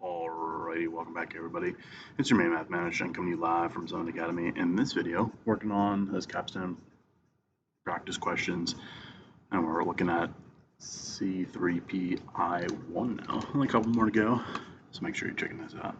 Alrighty, welcome back everybody. It's your main mathematician coming to you live from Zone Academy. In this video, working on those Capstone practice questions, and we're looking at C3PI1 now. Only a couple more to go, so make sure you're checking those out.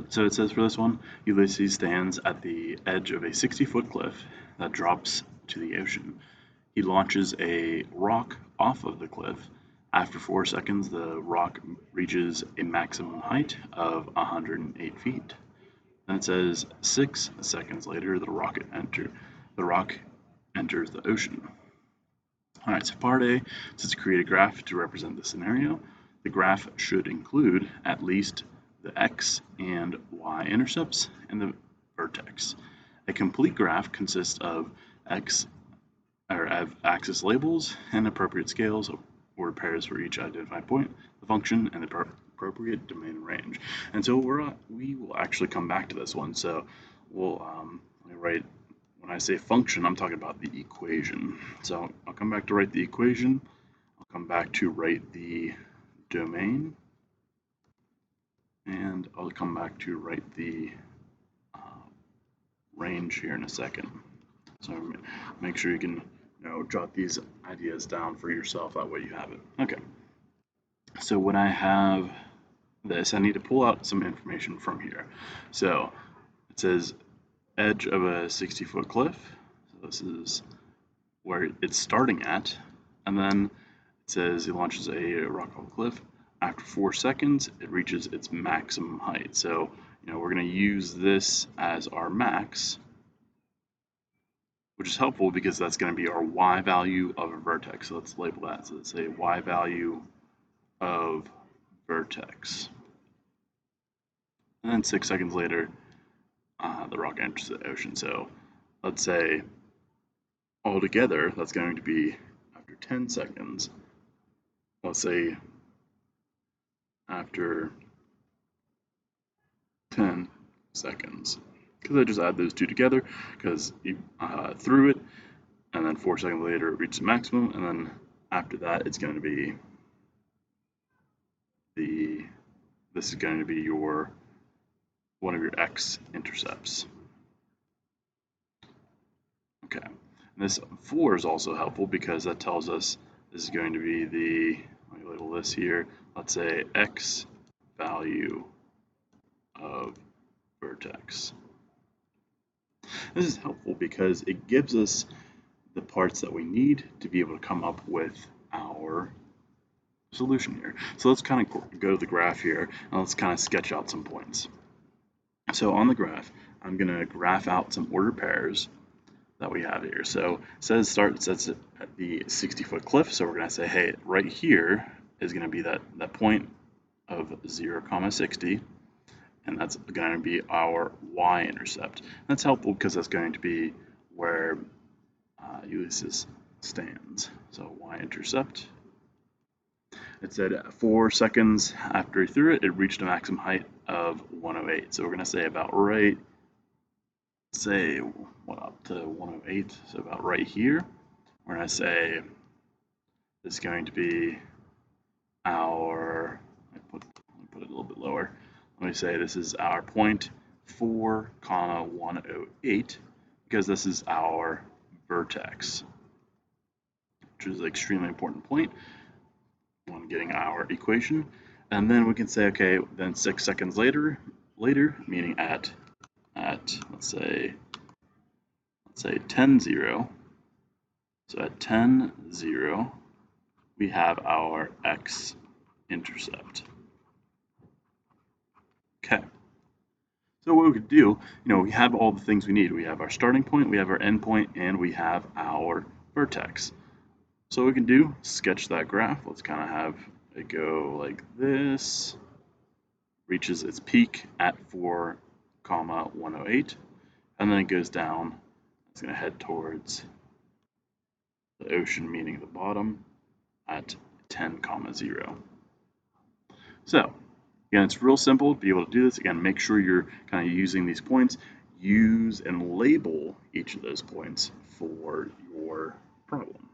So it says for this one, Ulysses stands at the edge of a 60-foot cliff that drops to the ocean. He launches a rock off of the cliff. After 4 seconds, the rock reaches a maximum height of 108 feet. Then it says 6 seconds later, the rock enters the ocean. All right, so part A says to create a graph to represent the scenario. The graph should include at least the x and y intercepts and the vertex. A complete graph consists of axis labels and appropriate scales or pairs for each identified point, the function, and the appropriate domain and range. And so we will actually come back to this one. So we'll write, when I say function, I'm talking about the equation. So I'll come back to write the equation. I'll come back to write the domain. And I'll come back to write the range here in a second. So make sure you can jot these ideas down for yourself, that way you have it. Okay, so when I have this, I need to pull out some information from here. So it says edge of a 60-foot cliff. So this is where it's starting at, and then it says he launches a rock off a cliff. After 4 seconds, it reaches its maximum height. So we're going to use this as our max, which is helpful because that's going to be our y value of a vertex. So let's label that. So let's say y value of vertex. And then 6 seconds later, the rock enters the ocean. So let's say altogether, that's going to be after 10 seconds. Let's say after 10 seconds. Because I just add those two together, because you threw it, and then 4 seconds later it reaches maximum, and then after that it's going to be this is going to be one of your x intercepts. Okay, and this 4 is also helpful because that tells us this is going to be let me label this here, let's say x value of vertex. This is helpful because it gives us the parts that we need to be able to come up with our solution here. So let's kind of go to the graph here and let's kind of sketch out some points. So on the graph, I'm going to graph out some ordered pairs that we have here. So it says at the 60-foot cliff. So we're going to say, hey, right here is going to be that point of 0, 60. And that's going to be our y-intercept. That's helpful because that's going to be where Ulysses stands. So y-intercept. It said 4 seconds after he threw it, it reached a maximum height of 108. So we're going to say about right, up to 108, so about right here. We're going to say this is going to be our, let me put it a little bit lower. Let me say this is our point 4, 108, because this is our vertex, which is an extremely important point when getting our equation. And then we can say, okay, then 6 seconds later, meaning at let's say 10:0. So at 10:0, we have our x-intercept. Okay, so what we could do, we have all the things we need. We have our starting point, we have our end point, and we have our vertex. So what we can do, sketch that graph. Let's kind of have it go like this. Reaches its peak at 4, 108, and then it goes down. It's going to head towards the ocean, meaning the bottom, at 10, 0. So again, it's real simple to be able to do this. Again, make sure you're kind of using these points. Use and label each of those points for your problem.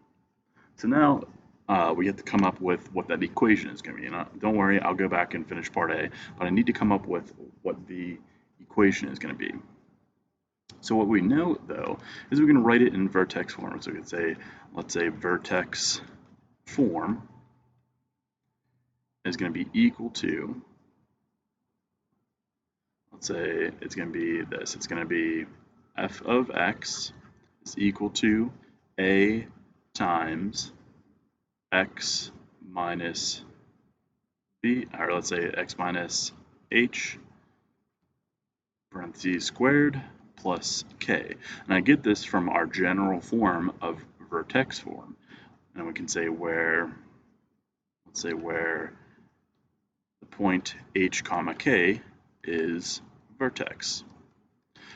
So now we have to come up with what that equation is going to be. And don't worry, I'll go back and finish part A, but I need to come up with what the equation is going to be. So what we know, though, is we can write it in vertex form. So we could say, let's say vertex form is going to be equal to, let's say it's going to be this. It's going to be f of x is equal to a times x minus b, or let's say x minus h parentheses squared plus k. And I get this from our general form of vertex form. And we can say where, let's say where the point h comma k is vertex.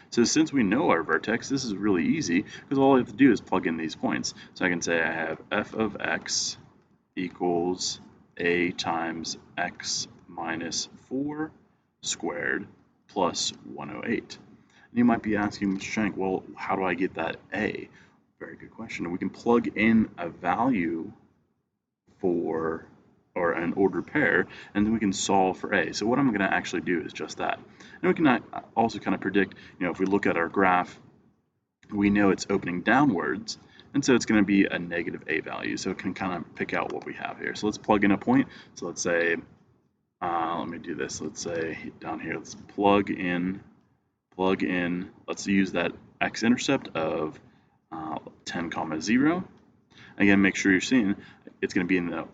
So since we know our vertex, this is really easy because all I have to do is plug in these points. So I can say I have f of x equals a times x minus 4 squared plus 108. And you might be asking, Mr. Shank, well, how do I get that a? Very good question. We can plug in a value for, or an ordered pair, and then we can solve for a. So what I'm going to actually do is just that. And we can also kind of predict, if we look at our graph, we know it's opening downwards, and so it's going to be a negative a value. So it can kind of pick out what we have here. So let's plug in a point. So let's say, let me do this. Let's say down here, let's plug in, let's use that x-intercept of 10, 0. Again, make sure you're seeing it's going to be in the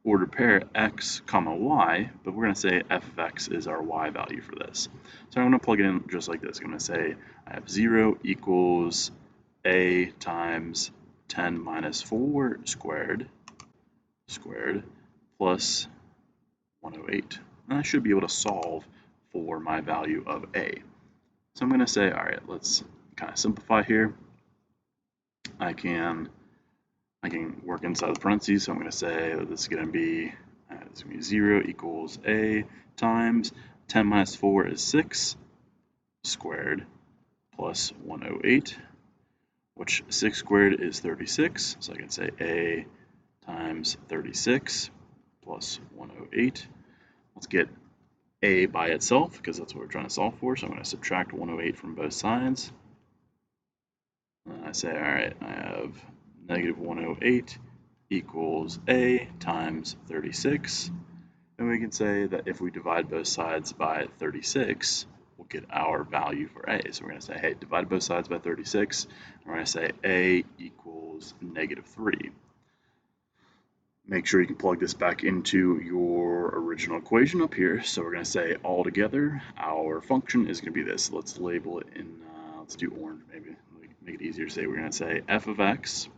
ordered pair x, y, but we're going to say f of x is our y value for this. So I'm going to plug it in just like this. I'm going to say I have 0 equals a times 10 minus 4 squared plus 108. And I should be able to solve for my value of a. So I'm going to say, all right, let's kind of simplify here. I can work inside the parentheses, so I'm going to say this is going to be 0 equals a times 10 minus 4 is 6 squared plus 108, which 6 squared is 36, so I can say a times 36 plus 108. Let's get a by itself, because that's what we're trying to solve for, so I'm going to subtract 108 from both sides. And I say, all right, I have negative 108 equals a times 36. And we can say that if we divide both sides by 36, we'll get our value for a. So we're going to say, hey, divide both sides by 36. And we're going to say a equals negative 3. Make sure you can plug this back into your original equation up here. So we're going to say all together, our function is going to be this. Let's label it in, let's do orange maybe. Make it easier to say. We're going to say f of x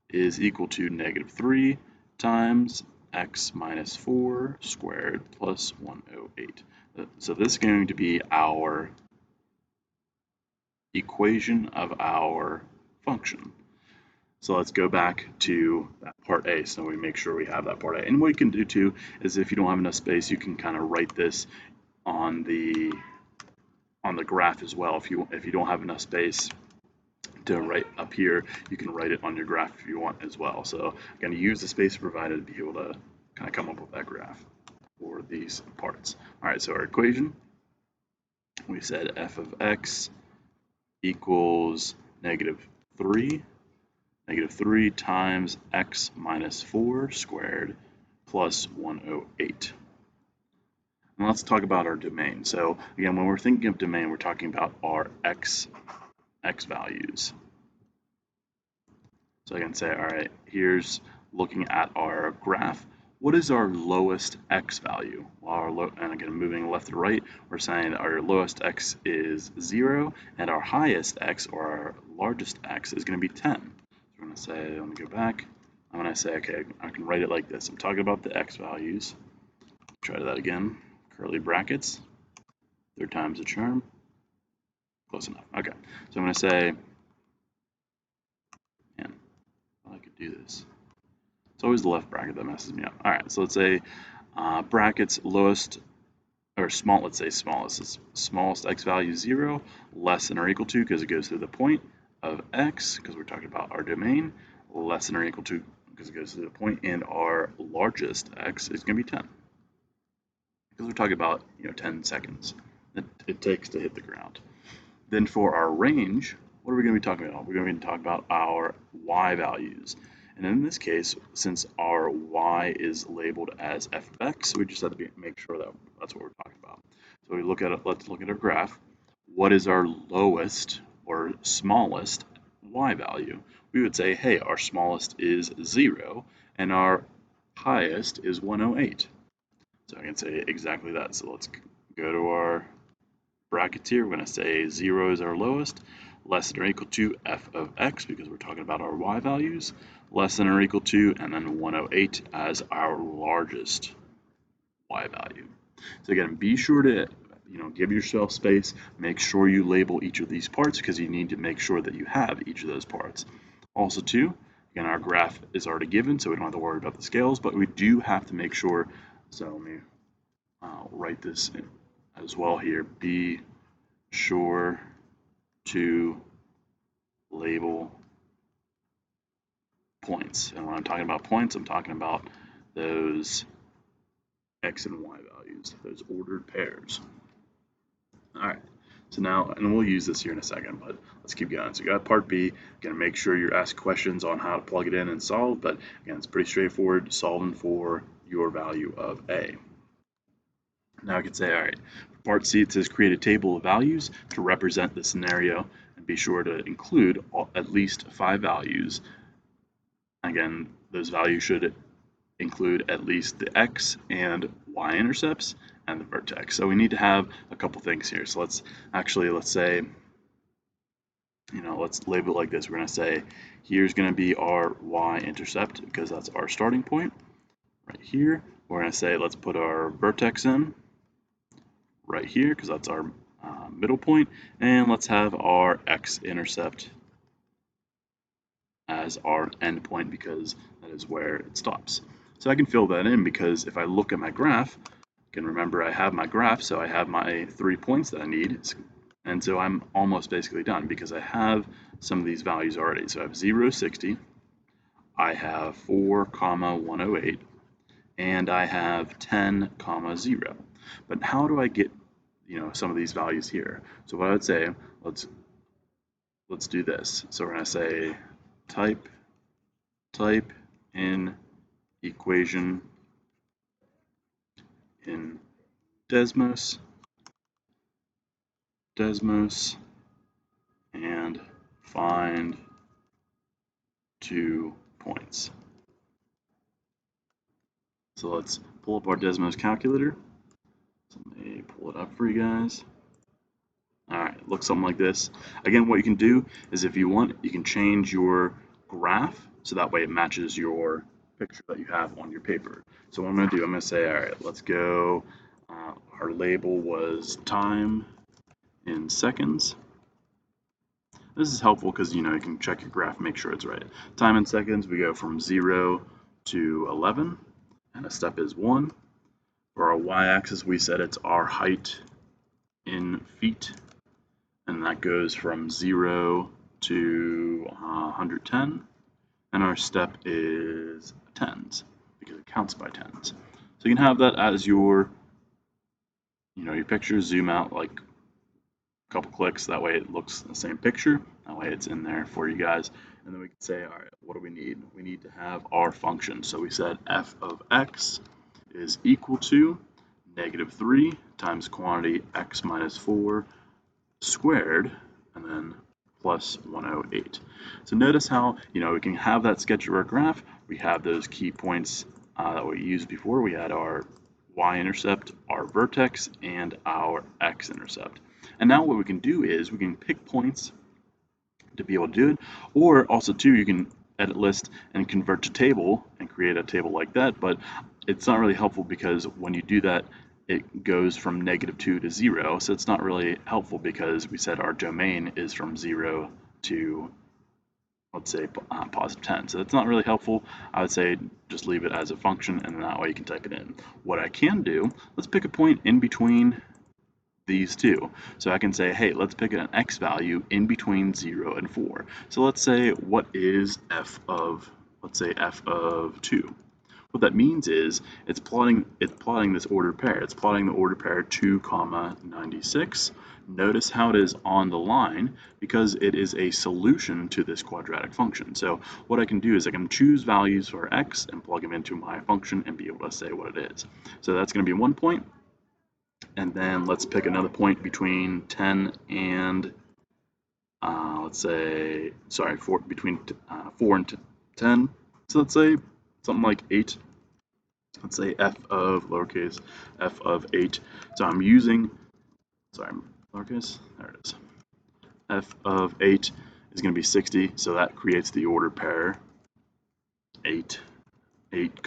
is equal to negative 3 times x minus 4 squared plus 108. So this is going to be our equation of our function. So let's go back to that part A, so we make sure we have that part A. And what you can do too is if you don't have enough space, you can kind of write this on the graph as well. If you don't have enough space to write up here, you can write it on your graph if you want as well. So I'm going to use the space provided to be able to kind of come up with that graph for these parts. All right, so our equation, we said f of x equals negative 3 times x minus 4 squared plus 108. And let's talk about our domain. So again, when we're thinking of domain, we're talking about our x values. So I can say, all right, here's looking at our graph. What is our lowest x value? And again, moving left to right, we're saying that our lowest x is 0, and our highest x, or our largest x, is going to be 10. So we're going to say, let me go back. I'm going to say, okay, I can write it like this. I'm talking about the x values. Try that again. Curly brackets. Third time's a charm. Close enough. Okay, so I'm going to say, man, I could do this. It's always the left bracket that messes me up. All right, so let's say brackets lowest, or small, let's say smallest. Smallest x value 0, less than or equal to, because it goes through the point of x, because we're talking about our domain, less than or equal to because it goes through the point, and our largest x is going to be 10 because we're talking about 10 seconds it takes to hit the ground. Then for our range, what are we going to be talking about? We're going to be talking about our y values. And in this case, since our y is labeled as f of x, we just have to make sure that that's what we're talking about. So we look at it, let's look at our graph. What is our lowest or smallest y value? We would say, hey, our smallest is 0 and our highest is 108. So I can say exactly that. So let's go to our brackets here. We're going to say 0 is our lowest, less than or equal to f of x because we're talking about our y values, less than or equal to, and then 108 as our largest y value. So again, be sure to give yourself space, make sure you label each of these parts because you need to make sure that you have each of those parts. Also too, again, our graph is already given, so we don't have to worry about the scales, but we do have to make sure, so let me write this in as well here, be sure to label points. And when I'm talking about points, I'm talking about those x and y values, those ordered pairs. All right, so now, and we'll use this here in a second, but let's keep going. So you got part B, gonna make sure you're asked questions on how to plug it in and solve, but again, it's pretty straightforward, solving for your value of A. Now I can say, all right, for part C, it says create a table of values to represent the scenario and be sure to include at least 5 values. Again, those values should include at least the x and y intercepts and the vertex. So we need to have a couple things here. So let's say, let's label it like this. We're going to say, here's going to be our y-intercept because that's our starting point right here. We're going to say, let's put our vertex in right here because that's our middle point. And let's have our x-intercept as our end point because that is where it stops. So I can fill that in because if I look at my graph, you can remember I have my graph, so I have my 3 points that I need. And so I'm almost basically done because I have some of these values already. So I have 0, 60, I have 4, 108, and I have 10, 0. But how do I get some of these values here? So what I would say, let's do this. So we're going to say type in equation in Desmos, and find 2 points. So let's pull up our Desmos calculator. So let me pull it up for you guys. All right, it looks something like this. Again, what you can do is if you want, you can change your graph so that way it matches your picture that you have on your paper. So what I'm going to do, I'm going to say, all right, let's go. Our label was time in seconds. This is helpful because you can check your graph and make sure it's right. Time in seconds, we go from 0 to 11, and a step is 1. For our y-axis, we said it's our height in feet, and that goes from 0 to 110, and our step is tens because it counts by tens. So you can have that as your your picture. Zoom out like a couple clicks, that way it looks the same picture, that way it's in there for you guys. And then we can say, all right, what do we need? We need to have our function. So we said f of x is equal to -3 times quantity x minus 4 squared, and then plus 108. So notice how we can have that sketch of our graph. We have those key points that we used before. We had our y-intercept, our vertex, and our x-intercept. And now what we can do is we can pick points to be able to do it, or also too you can edit list and convert to table and create a table like that, but it's not really helpful because when you do that it goes from -2 to 0, so it's not really helpful because we said our domain is from 0 to, let's say, positive 10. So that's not really helpful. I would say just leave it as a function, and that way you can type it in. What I can do, let's pick a point in between these two. So I can say, hey, let's pick an x value in between 0 and 4. So let's say, what is f of let's say f of 2. What that means is it's plotting this ordered pair. It's plotting the ordered pair 2, 96. Notice how it is on the line because it is a solution to this quadratic function. So what I can do is I can choose values for x and plug them into my function and be able to say what it is. So that's going to be 1 point. And then let's pick another point between 10 and let's say, sorry, between 4 and 10. So let's say something like 8. Let's say f of lowercase f of 8. So I'm using, sorry, lowercase, there it is. F of 8 is going to be 60, so that creates the ordered pair 8, 8,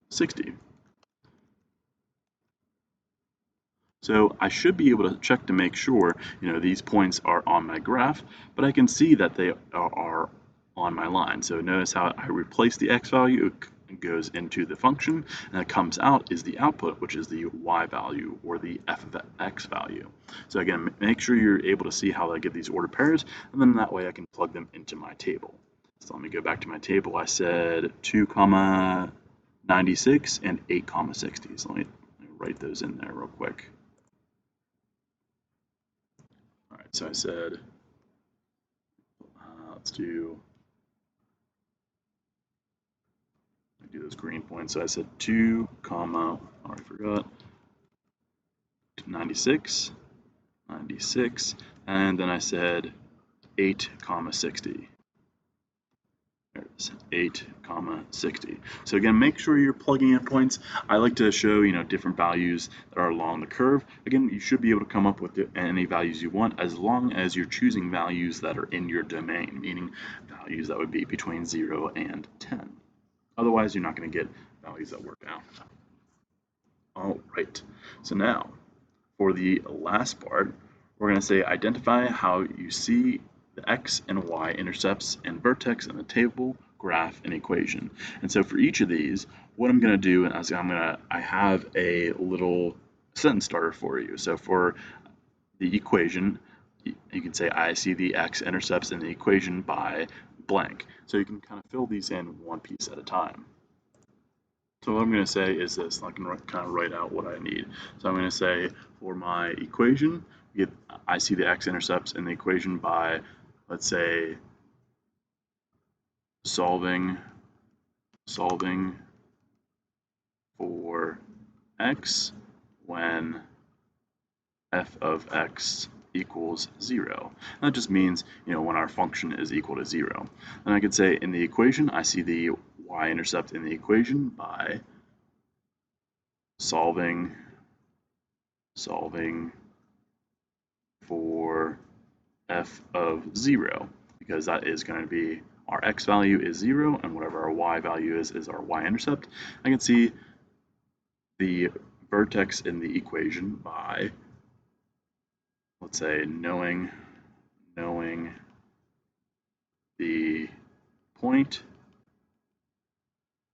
60. So I should be able to check to make sure, these points are on my graph, but I can see that they are on my line. So notice how I replace the x value, it goes into the function, and it comes out is the output, which is the y value or the f of x value. So again, make sure you're able to see how I get these ordered pairs, and then that way I can plug them into my table. So let me go back to my table. I said 2, 96 and 8, 60. So let me write those in there real quick. All right, so I said, let's do those green points. So I said 2, already forgot, 96, 96, and then I said 8, 60. There it is, 8, 60. So again, make sure you're plugging in points. I like to show, different values that are along the curve. Again, you should be able to come up with any values you want as long as you're choosing values that are in your domain, meaning values that would be between 0 and 10. Otherwise, you're not going to get values that work out. All right, so now for the last part, we're going to say identify how you see the x and y intercepts and vertex in the table, graph, and equation. And so for each of these, what I'm going to do is I have a little sentence starter for you. So for the equation, you can say I see the x intercepts in the equation by blank. So you can kind of fill these in one piece at a time. So what I'm going to say is this, I can kind of write out what I need. So I'm going to say for my equation, I see the x-intercepts in the equation by, let's say, solving for x when f of x equals 0. And that just means, when our function is equal to 0. And I could say in the equation, I see the y-intercept in the equation by solving for f of 0, because that is going to be our x value is 0, and whatever our y value is our y-intercept. I can see the vertex in the equation by, let's say, knowing the point,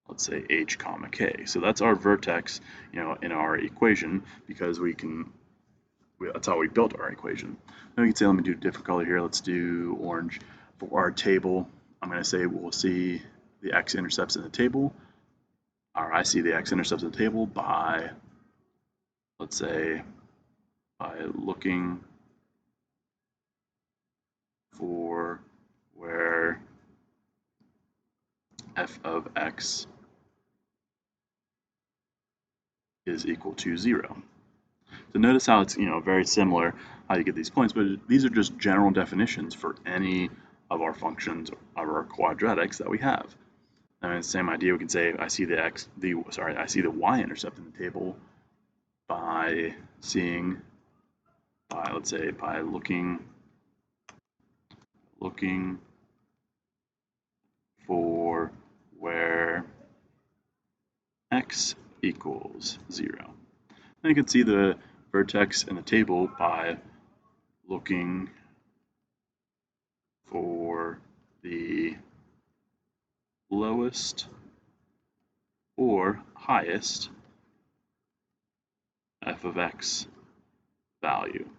let's say h comma k. So that's our vertex, in our equation, because that's how we built our equation. Now you can say, let me do a different color here. Let's do orange. For our table, I'm going to say we'll see the x-intercepts in the table, or I see the x-intercepts in the table by, let's say, by looking for where f of x is equal to 0. So notice how it's very similar how you get these points, but these are just general definitions for any of our functions of our quadratics that we have. I mean, same idea. We can say I see I see the y-intercept in the table by let's say by looking for where x equals 0. And you can see the vertex in the table by looking for the lowest or highest f of x value.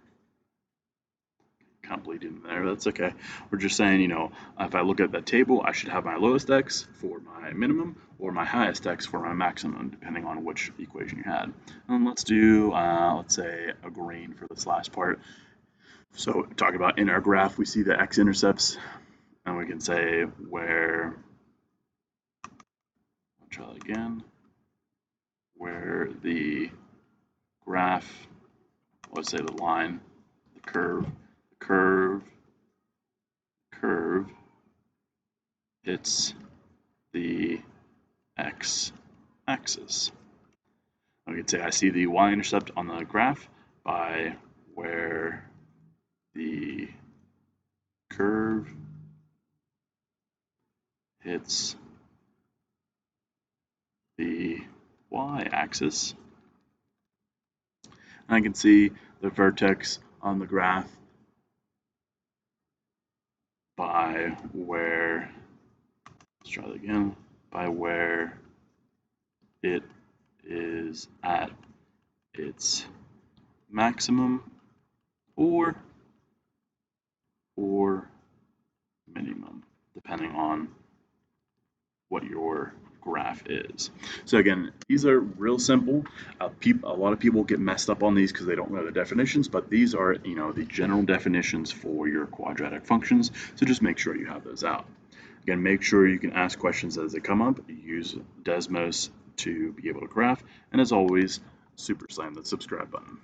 kind of bleed in there. That's okay. We're just saying, you know, if I look at that table, I should have my lowest x for my minimum or my highest x for my maximum, depending on which equation you had. And let's do, let's say, a green for this last part. So talking about in our graph, we see the x-intercepts, and we can say where, I'll try that again, where the graph, let's say the line, the curve hits the x-axis. We can say I see the y-intercept on the graph by where the curve hits the y-axis. And I can see the vertex on the graph by where, let's try that again, by where it is at its maximum or minimum, depending on what your graph is. So again, these are real simple. A lot of people get messed up on these because they don't know the definitions, but these are, you know, the general definitions for your quadratic functions. So just make sure you have those out. Again, make sure you can ask questions as they come up. Use Desmos to be able to graph. And as always, super slam the subscribe button.